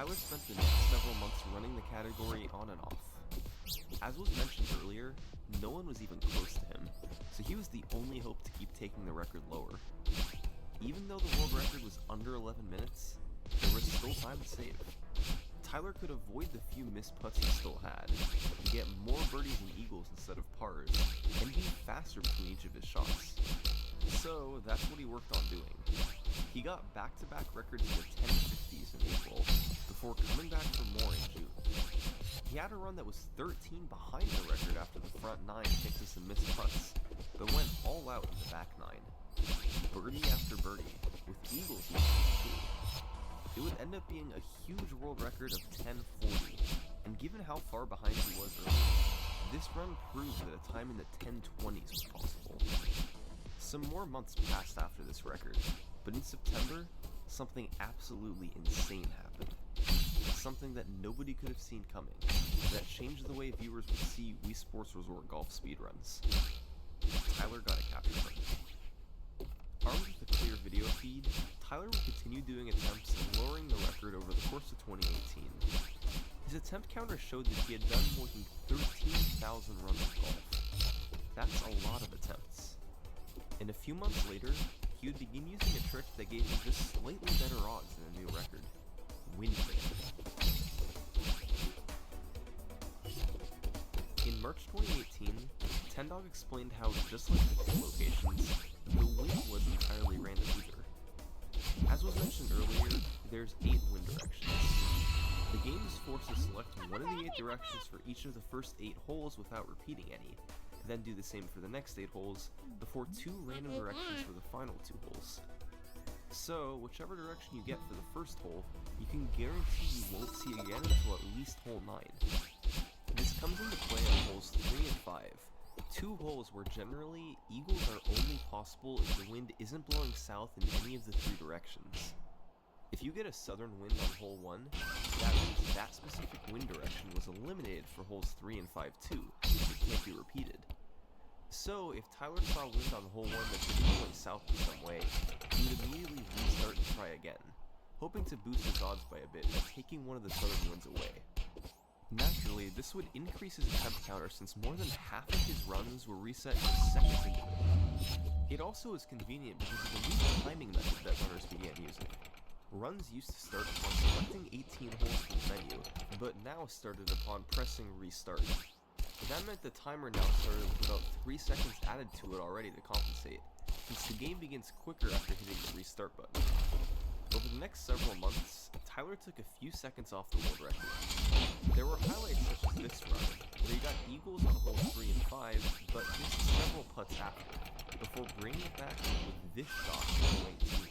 Tyler spent the next several months running the category on and off. As was mentioned earlier, no one was even close to him, so he was the only hope to keep taking the record lower. Even though the world record was under 11 minutes, there was still time to save. Tyler could avoid the few missed putts he still had, and get more birdies and eagles instead of pars, and be faster between each of his shots. So that's what he worked on doing. He got back-to-back records in the 1050s in April, before coming back for more in June. He had a run that was 13 behind the record after the front 9 hit to some missed putts, but went all out in the back 9. Birdie after birdie, with eagles in too. It would end up being a huge world record of 1040, and given how far behind he was earlier, this run proved that a time in the 1020s was possible. Some more months passed after this record, but in September, something absolutely insane happened. Something that nobody could have seen coming, that changed the way viewers would see Wii Sports Resort golf speedruns. Tyler got a capture button. Armed with a clear video feed, Tyler would continue doing attempts and lowering the record over the course of 2018. His attempt counter showed that he had done more than 13,000 runs of golf. That's a lot of attempts. And a few months later, he would begin using a trick that gave him just slightly better odds than a new record. Windband. In March 2018, Tendog explained how, just like the pin locations, the wind was entirely random either. As was mentioned earlier, there's 8 wind directions. The game is forced to select one of the 8 directions for each of the first 8 holes without repeating any, then do the same for the next 8 holes, before 2 random directions for the final 2 holes. So, whichever direction you get for the first hole, you can guarantee you won't see again until at least hole 9. This comes into play on holes 3 and 5, 2 holes where generally eagles are only possible if the wind isn't blowing south in any of the 3 directions. If you get a southern wind on hole 1, that means that specific wind direction was eliminated for holes 3 and 5 too, because it can't be repeated. So, if Tyler saw wind on hole 1 that didn't point south in some way, he would immediately restart and try again, hoping to boost his odds by a bit by taking one of the southern winds away. Naturally, this would increase his attempt counter since more than half of his runs were reset just seconds into it. It also is convenient because of the new timing method that runners began using. Runs used to start upon selecting 18 holes from the menu, but now started upon pressing restart. That meant the timer now started with about 3 seconds added to it already to compensate, since the game begins quicker after hitting the restart button. Over the next several months, Tyler took a few seconds off the world record. There were highlights such as this run, where he got eagles on holes 3 and 5, but missed several putts after, before bringing it back with this shot in hole 18.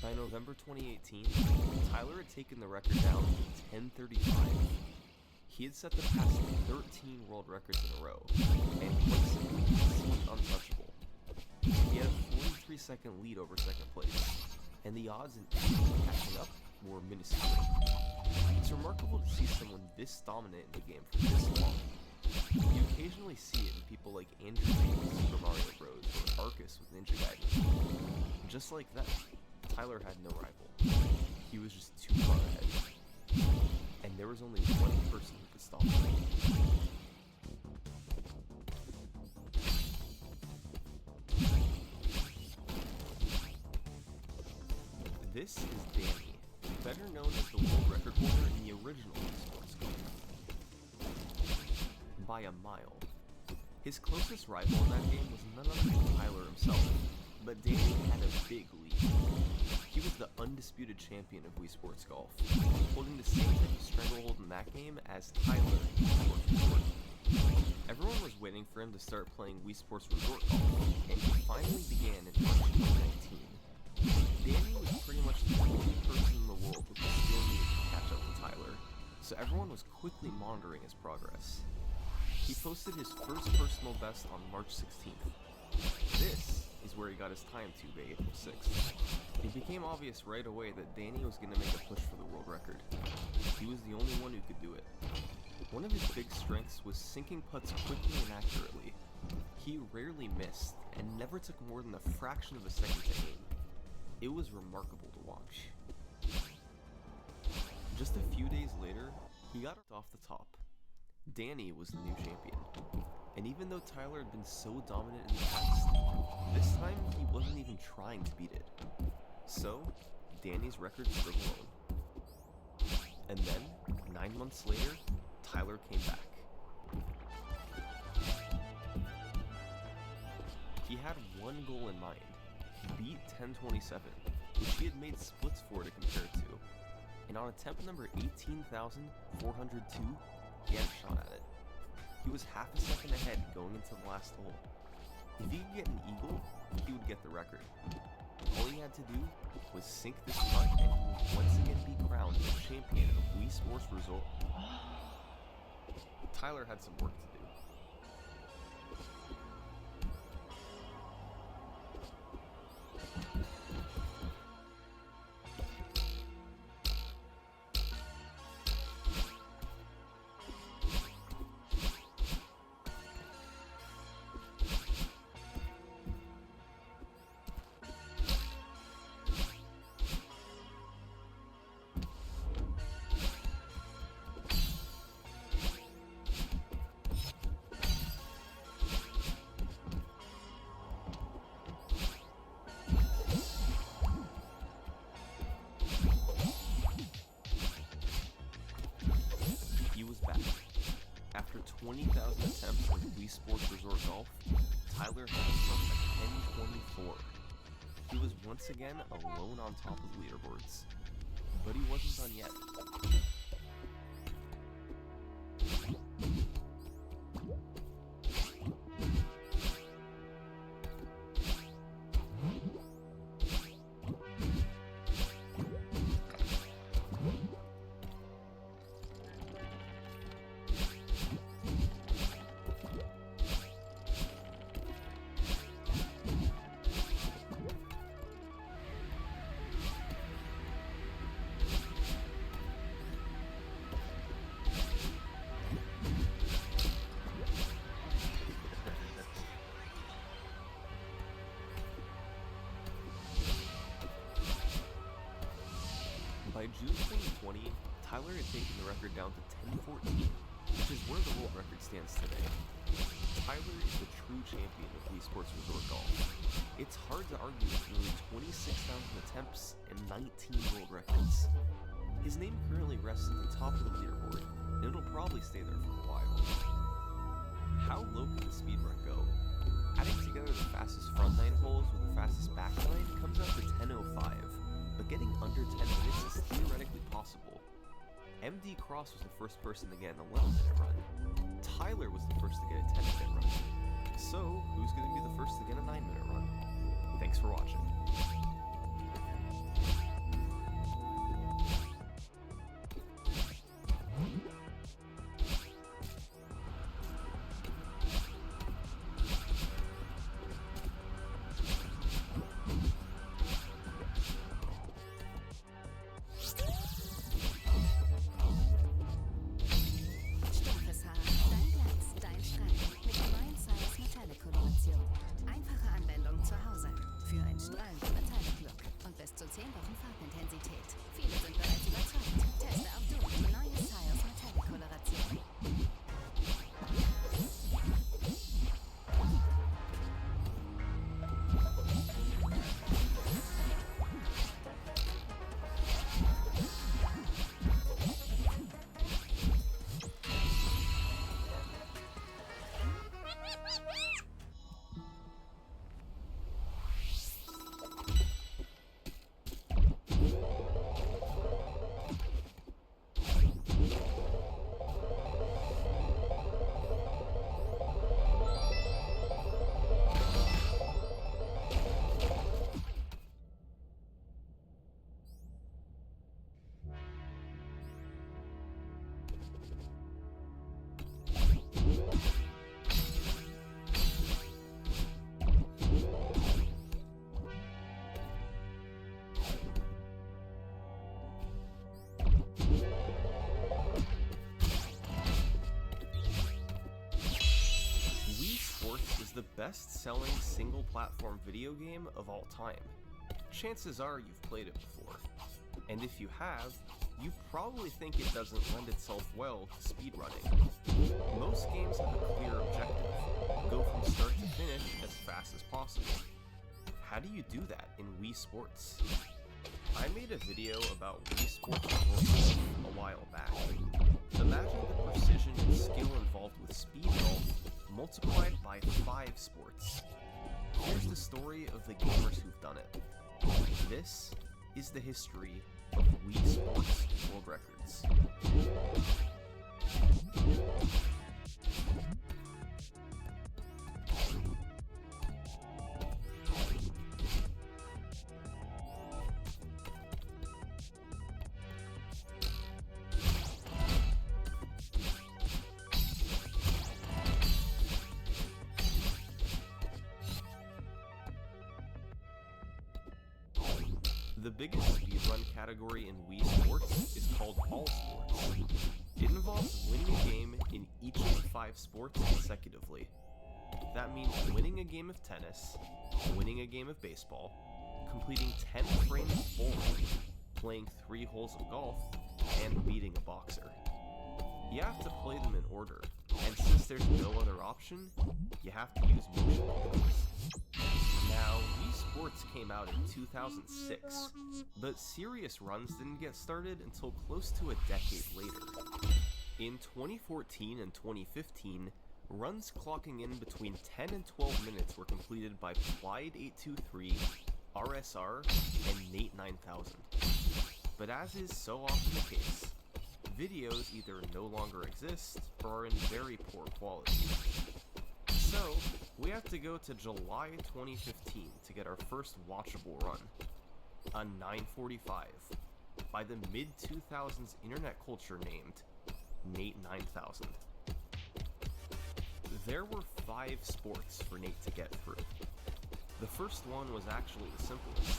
By November 2018, Tyler had taken the record down to 1035. He had set the past 13 world records in a row, and quite simply seemed untouchable. He had a 43-second lead over second place, and the odds in catching up were minuscule. It's remarkable to see someone this dominant in the game for this long. You occasionally see it in people like Andrew with Super Mario Bros. Or Arcus with Ninja Gaiden. Just like that, Tyler had no rival. He was just too far ahead. And there was only one person who could stop him. This is Danny, better known as the world record holder in the original Wii Sports Golf. By a mile. His closest rival in that game was none other than Tyler himself, but Danny had a big lead. He was the undisputed champion of Wii Sports Golf, holding the same type of stranglehold in that game as Tyler in Wii Sports Resort. Everyone was waiting for him to start playing Wii Sports Resort Golf, and he finally began in March 2019. Danny was pretty much the only person in the world with the skill needed to catch up to Tyler, so everyone was quickly monitoring his progress. He posted his first personal best on March 16th. This is where he got his time to by April 6th. It became obvious right away that Danny was going to make a push for the world record. He was the only one who could do it. One of his big strengths was sinking putts quickly and accurately, He rarely missed and never took more than a fraction of a second to aim. It was remarkable to watch. Just a few days later, he got off the top. Danny was the new champion, and even though Tyler had been so dominant in the past, this time he wasn't even trying to beat it. So, Danny's record stood alone. And then, 9 months later, Tyler came back. He had one goal in mind: beat 1027, which he had made splits for to compare to. And on attempt number 18,402, he had a shot at it. He was half a second ahead going into the last hole. If he could get an eagle, he would get the record. All he had to do was sink this putt and he would once again be crowned the champion of Wii Sports Resort. Tyler had some work to do. He was back. After 20,000 attempts at Wii Sports Resort Golf, Tyler had himself a 1024. He was once again alone on top of the leaderboards. But he wasn't done yet. By June 2020, Tyler had taken the record down to 1014, which is where the world record stands today. Tyler is the true champion of Wii Sports Resort Golf. It's hard to argue with nearly 26,000 attempts and 19 world records. His name currently rests at the top of the leaderboard, and it'll probably stay there for a while. How low can the speed run go? Adding together the fastest front 9 holes with the fastest back 9 comes out to 10:05. But getting under 10 minutes is theoretically possible. MD Cross was the first person to get an 11-minute run. Tyler was the first to get a 10-minute run. So, who's going to be the first to get a 9-minute run? Thanks for watching. Einfache Anwendung zu Hause. Für ein strahlend is the best-selling single-platform video game of all time. Chances are you've played it before. And if you have, you probably think it doesn't lend itself well to speedrunning. Most games have a clear objective: go from start to finish as fast as possible. How do you do that in Wii Sports? I made a video about Wii Sports a while back. Imagine the precision and skill involved with speed golf multiplied by 5 sports. Here's the story of the gamers who've done it. This is the history of Wii Sports World Records. The biggest speedrun category in Wii Sports is called All Sports. It involves winning a game in each of the 5 sports consecutively. That means winning a game of tennis, winning a game of baseball, completing 10 frames of bowling, playing 3 holes of golf, and beating a boxer. You have to play them in order, and since there's no other option, you have to use motion controls. Now, Wii Sports came out in 2006, but serious runs didn't get started until close to a decade later. In 2014 and 2015, runs clocking in between 10 and 12 minutes were completed by Clyde823, RSR, and Nate 9000. But as is so often the case, videos either no longer exist or are in very poor quality. So, we have to go to July 2015 to get our first watchable run, a 945, by the mid-2000s internet culture named Nate 9000. There were 5 sports for Nate to get through. The first one was actually the simplest: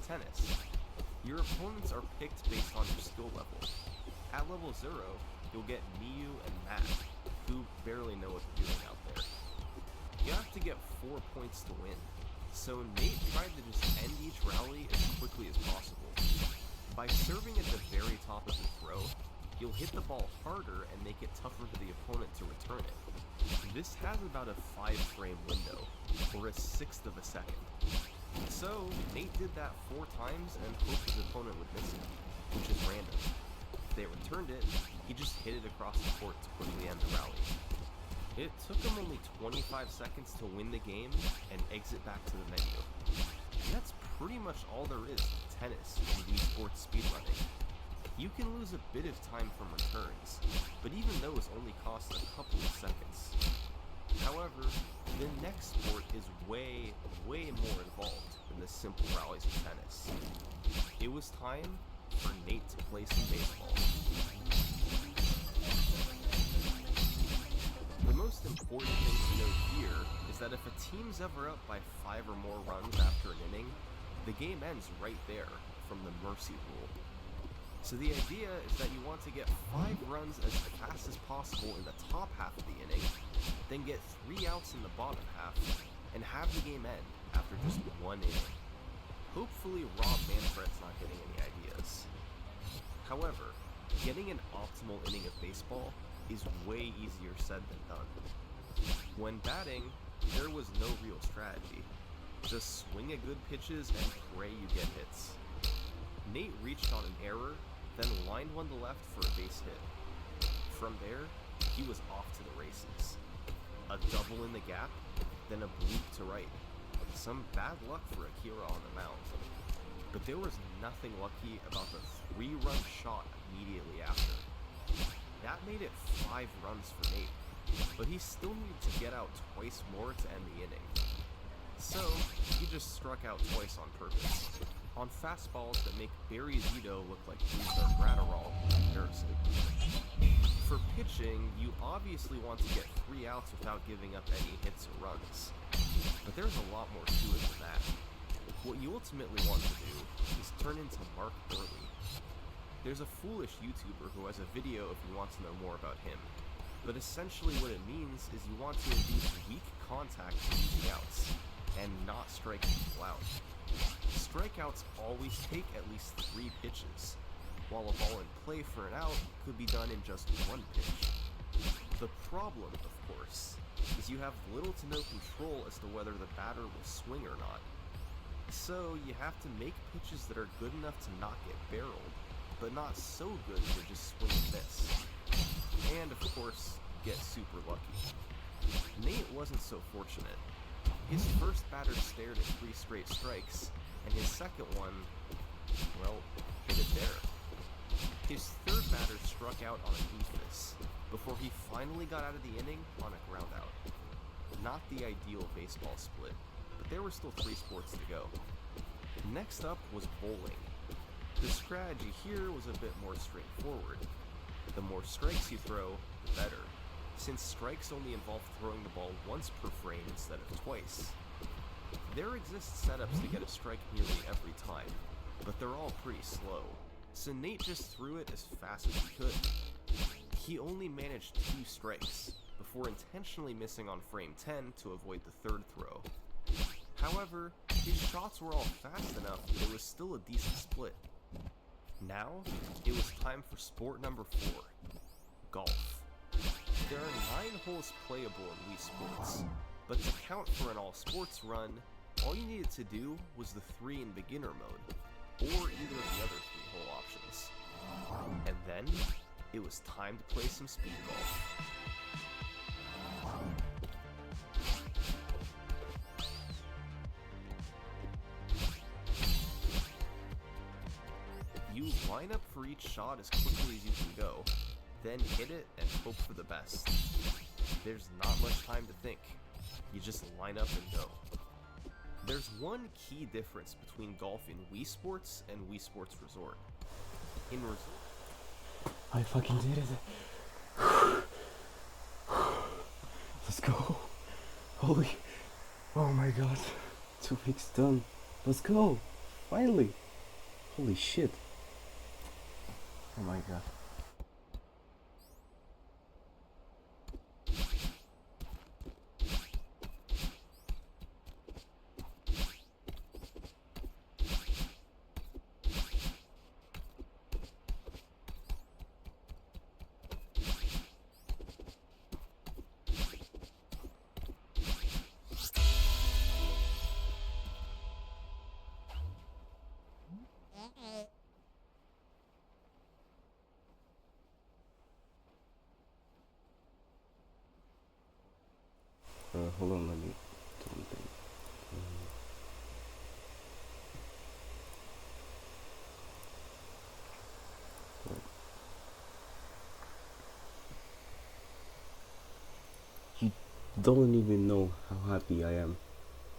tennis. Your opponents are picked based on your skill level. At level 0, you'll get Miyu and Matt, who barely know what they're doing out there. You have to get 4 points to win, so Nate tried to just end each rally as quickly as possible. By serving at the very top of the throw, you'll hit the ball harder and make it tougher for the opponent to return it. This has about a 5-frame window, or a 1/6 of a second. So, Nate did that 4 times and hoped his opponent would miss it, which is random. If they returned it, he just hit it across the court to quickly end the rally. It took him only 25 seconds to win the game and exit back to the menu. And that's pretty much all there is to tennis and Wii Sports speedrunning. You can lose a bit of time from returns, but even those only cost a couple of seconds. However, the next sport is way more involved than the simple rallies of tennis. It was time for Nate to play some baseball. The most important thing to note here is that if a team's ever up by 5 or more runs after an inning, the game ends right there from the mercy rule. So the idea is that you want to get 5 runs as fast as possible in the top half of the inning, then get 3 outs in the bottom half, and have the game end after just 1 inning. Hopefully Rob Manfred's not getting any ideas. However, getting an optimal inning of baseball is way easier said than done. When batting, there was no real strategy. Just swing at good pitches and pray you get hits. Nate reached on an error, then lined one to left for a base hit. From there, he was off to the races. A double in the gap, then a bloop to right. Some bad luck for Akira on the mound. But there was nothing lucky about the 3-run shot immediately after. That made it 5 runs for Nate, but he still needed to get out twice more to end the inning. So, he just struck out twice on purpose, on fastballs that make Barry Zito look like Boozer Gratterall in comparison. For pitching, you obviously want to get 3 outs without giving up any hits or runs, but there's a lot more to it than that. What you ultimately want to do is turn into Mark Burley. There's a foolish YouTuber who has a video if you want to know more about him, but essentially what it means is you want to induce weak contact for using outs, and not striking people out. Strikeouts always take at least 3 pitches, while a ball in play for an out could be done in just 1 pitch. The problem, of course, is you have little to no control as to whether the batter will swing or not. So you have to make pitches that are good enough to not get barreled, but not so good to just swing and miss. And of course, get super lucky. Nate wasn't so fortunate. His first batter stared at 3 straight strikes, and his second one, well, hit it there. His third batter struck out on a goofus, before he finally got out of the inning on a ground out. Not the ideal baseball split, but there were still 3 sports to go. Next up was bowling. The strategy here was a bit more straightforward. The more strikes you throw, the better, since strikes only involve throwing the ball once per frame instead of twice. There exist setups to get a strike nearly every time, but they're all pretty slow, so Nate just threw it as fast as he could. He only managed 2 strikes, before intentionally missing on frame 10 to avoid the third throw. However, his shots were all fast enough that it was still a decent split. Now, it was time for sport number 4, golf. There are 9 holes playable in Wii Sports, but to count for an all-sports run, all you needed to do was the 3 in beginner mode, or either of the other 3 hole options. And then, it was time to play some speed golf. You line up for each shot as quickly as you can go, then hit it and hope for the best. There's not much time to think. You just line up and go. There's one key difference between golf in Wii Sports and Wii Sports Resort. In Resort, I fucking did it. Let's go. Holy, oh my god. 2 weeks done. Let's go. Finally. Holy shit. Oh my god. Hold on, let me do something. You don't even know how happy I am,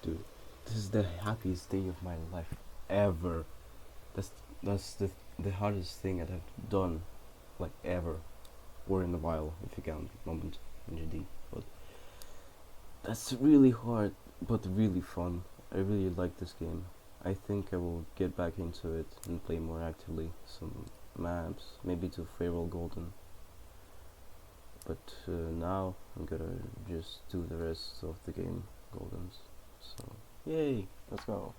dude. This is the happiest day of my life ever. That's the hardest thing that I've done, like ever, or in a while, if you count moment in GD. But that's really hard, but really fun. I really like this game. I think I will get back into it and play more actively. Some maps, maybe to Farewell Golden. But now I'm gonna just do the rest of the game, Goldens. So, yay! Let's go.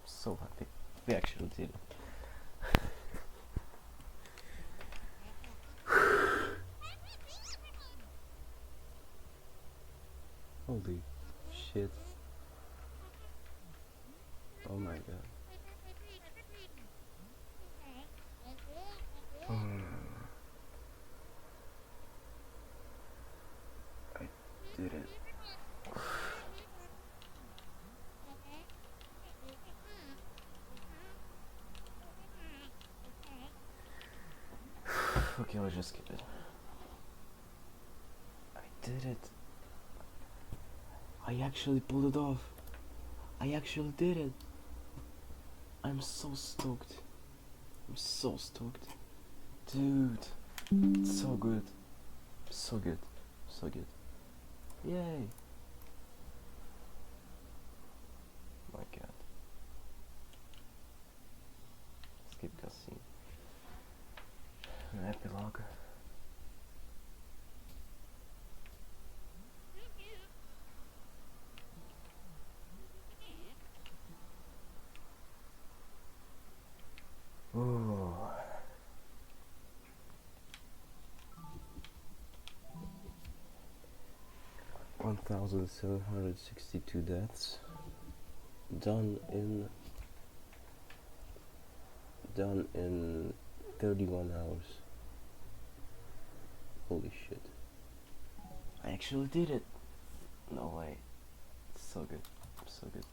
So happy. We actually did it. Holy shit. Oh my god. I did it. Okay, I'll just skip it. I did it. I actually pulled it off. I actually did it. I'm so stoked. I'm so stoked. Dude. It's so good. So good. So good. Yay. My god. Skip cutscene. An epilogue. 1,762 deaths done in 31 hours. Holy shit. I actually did it. No way. So good. So good.